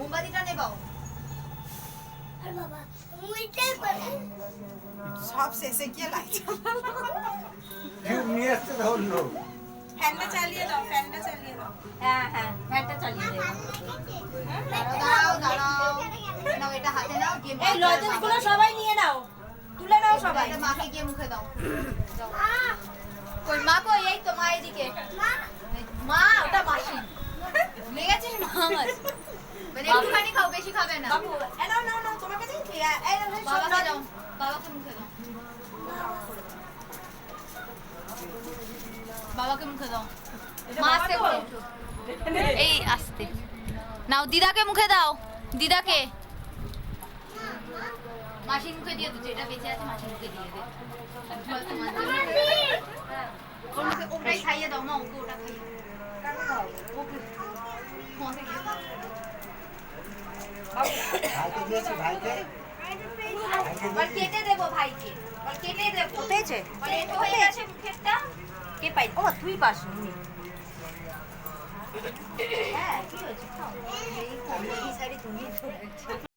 মোমবাতিটা নেবাও আর বাবা মুইটাই করে সব শেষে গিয়ে লাইট নিয়ে আসতে ধরলো ফ্যানটা চালিয়ে দাও ফ্যানটা চালিয়ে দাও হ্যাঁ হ্যাঁ ফ্যানটা চালিয়ে দেবো দাঁড়াও নাও এটা হাতে নাও গিয়ে এই লজেন্সগুলো সবাই নিয়ে নাও, তুলে নাও সবাই। এটা মাকে গিয়ে মুখে দাও কই মা কই এই তো মা এদিকে মা ওটা মাসি লেগেছে মা আমার মানে একটুখানি খাও বেশি খাবে না বাবু এ নাও নাও নাও, তোমার কাছে কি এই নাও বাবাকে দাও বাবাকে মুখে দাও বাবাকে মুখে দাও মা আস্তে করে এই আস্তে নাও দিদাকে মুখে দাও দিদাকে মাসির মুখে দিয়ে দে যেটা বেঁচে আছে মাসির মুখে দিয়ে দে ওর মুখে ওটাই খাইয়ে দাও মা ওকে ওটা খাইয়ে দাও ওকে তোমাকে দিয়ে দাও ভাইকে দিয়েছি ভাইকে আর কেটে দেবো ভাইকে আর কেটে দেবো পেয়েছে আর এটা হয়ে গেছে মুখেরটা কে পাই ও তুই পাস হ্যাঁ কি হয়েছে খাও এই কমলা শাড়ি তুমি